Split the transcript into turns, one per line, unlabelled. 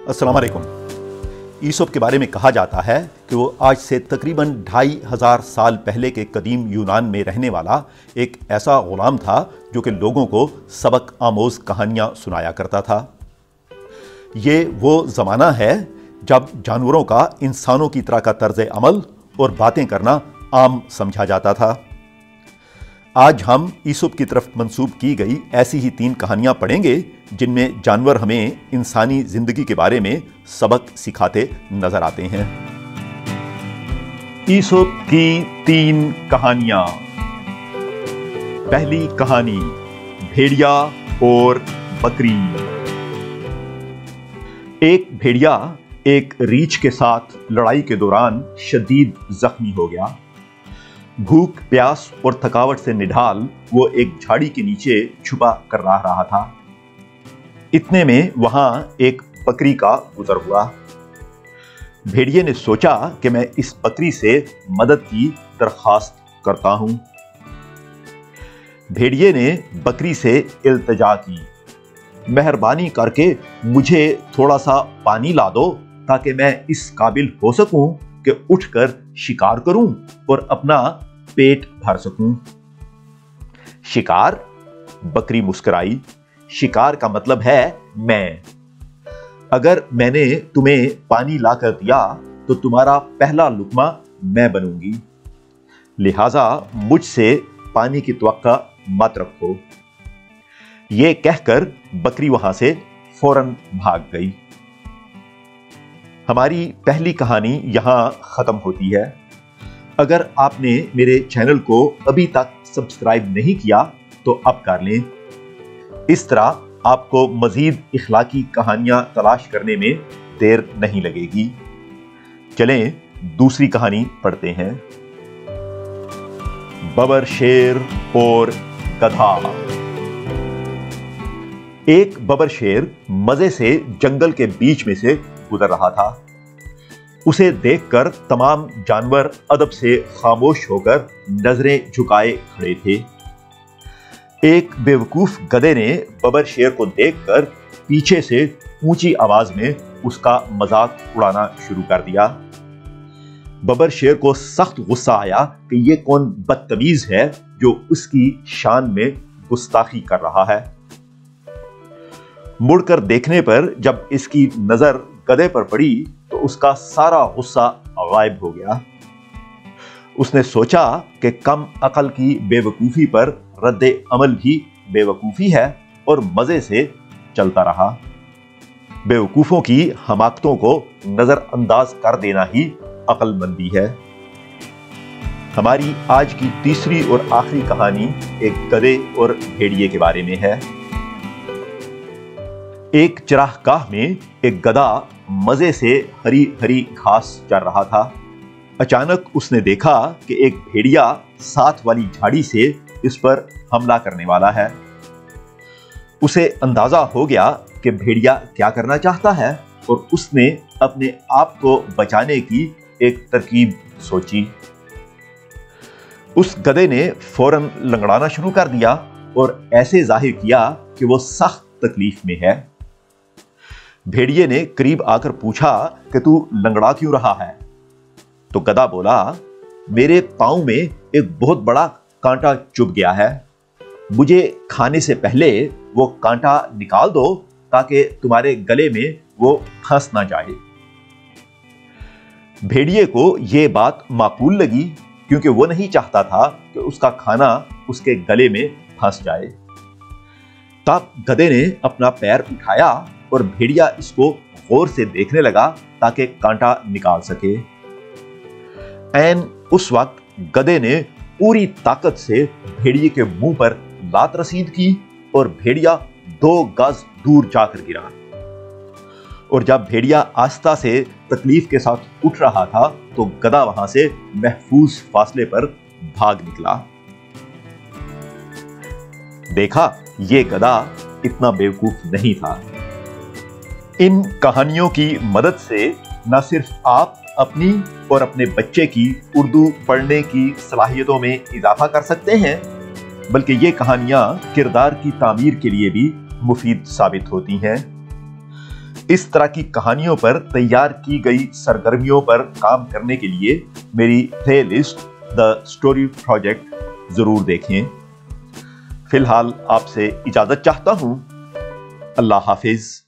अस्सलाम वालेकुम। ईसोप के बारे में कहा जाता है कि वो आज से तकरीबन 2500 साल पहले के कदीम यूनान में रहने वाला एक ऐसा गुलाम था जो कि लोगों को सबक आमोज़ कहानियाँ सुनाया करता था। ये वो ज़माना है जब जानवरों का इंसानों की तरह का तर्ज अमल और बातें करना आम समझा जाता था। आज हम ईसोप की तरफ मंसूब की गई ऐसी ही 3 कहानियाँ पढ़ेंगे जिनमें जानवर हमें इंसानी ज़िंदगी के बारे में सबक सिखाते नजर आते हैं। ईसोप की 3 कहानियाँ। पहली कहानी, भेड़िया और बकरी। एक भेड़िया एक रीछ के साथ लड़ाई के दौरान शदीद जख्मी हो गया। भूख, प्यास और थकावट से निढाल वो एक झाड़ी के नीचे छुपा कर रहा था। इतने में वहां एक बकरी का गुजर हुआ। भेड़िए ने सोचा कि मैं इस बकरी से मदद की दरख्वास्त करता हूं। भेड़िए ने बकरी से इल्तिजा की, मेहरबानी करके मुझे थोड़ा सा पानी ला दो ताकि मैं इस काबिल हो सकूं कि उठकर शिकार करूं और अपना पेट भर सकूं। शिकार? बकरी मुस्कुराई। शिकार का मतलब है मैं। अगर मैंने तुम्हें पानी लाकर दिया तो तुम्हारा पहला लुक्मा मैं बनूंगी, लिहाजा मुझसे पानी की तवक्का मत रखो। यह कहकर बकरी वहां से फौरन भाग गई। हमारी पहली कहानी यहां खत्म होती है। अगर आपने मेरे चैनल को अभी तक सब्सक्राइब नहीं किया तो अब कर लें। इस तरह आपको मजीद इखलाकी कहानियां तलाश करने में देर नहीं लगेगी। चलें दूसरी कहानी पढ़ते हैं। बबर शेर और गधा। एक बबर शेर मजे से जंगल के बीच में से गुजर रहा था। उसे देखकर तमाम जानवर अदब से खामोश होकर नजरें झुकाए खड़े थे। एक बेवकूफ गधे ने बबर शेर को देखकर पीछे से ऊंची आवाज में उसका मजाक उड़ाना शुरू कर दिया। बबर शेर को सख्त गुस्सा आया कि यह कौन बदतमीज है जो उसकी शान में गुस्ताखी कर रहा है। मुड़कर देखने पर जब इसकी नजर गधे पर पड़ी तो उसका सारा गुस्सा गायब हो गया। उसने सोचा कि कम अकल की बेवकूफी पर रद्दे अमल भी बेवकूफी है और मजे से चलता रहा। बेवकूफों की हमाकतों को नजरअंदाज कर देना ही अक्लमंदी है। हमारी आज की तीसरी और आखिरी कहानी एक गधे और भेड़िए के बारे में है। एक चरागाह में एक गधा मजे से हरी हरी घास चर रहा था। अचानक उसने देखा कि एक भेड़िया साथ वाली झाड़ी से इस पर हमला करने वाला है। उसे अंदाजा हो गया कि भेड़िया क्या करना चाहता है और उसने अपने आप को बचाने की एक तरकीब सोची। उस गधे ने फौरन लंगड़ाना शुरू कर दिया और ऐसे जाहिर किया कि वो सख्त तकलीफ में है। भेड़िए ने करीब आकर पूछा कि तू लंगड़ा क्यों रहा है? तो गधा बोला, मेरे पांव में एक बहुत बड़ा कांटा चुभ गया है। मुझे खाने से पहले वो कांटा निकाल दो ताकि तुम्हारे गले में वो फंस ना जाए। भेड़िए को यह बात माकूल लगी क्योंकि वो नहीं चाहता था कि उसका खाना उसके गले में फंस जाए। तब गधे ने अपना पैर उठाया और भेड़िया इसको गौर से देखने लगा ताकि कांटा निकाल सके। ऐन उस वक्त गधे ने पूरी ताकत से भेड़िए के मुंह पर लात रसीद की और भेड़िया 2 गज दूर जाकर गिरा। और जब भेड़िया आस्था से तकलीफ के साथ उठ रहा था तो गधा वहां से महफूज फासले पर भाग निकला। देखा, यह गधा इतना बेवकूफ नहीं था। इन कहानियों की मदद से न सिर्फ आप अपनी और अपने बच्चे की उर्दू पढ़ने की सलाहियतों में इजाफा कर सकते हैं, बल्कि ये कहानियां किरदार की तामीर के लिए भी मुफीद साबित होती हैं। اس طرح کی کہانیوں پر تیار کی گئی سرگرمیوں پر کام کرنے کے لیے میری پلے لسٹ دا اسٹوری پروجیکٹ ضرور دیکھیں۔ فی الحال آپ سے اجازت چاہتا ہوں۔ اللہ حافظ۔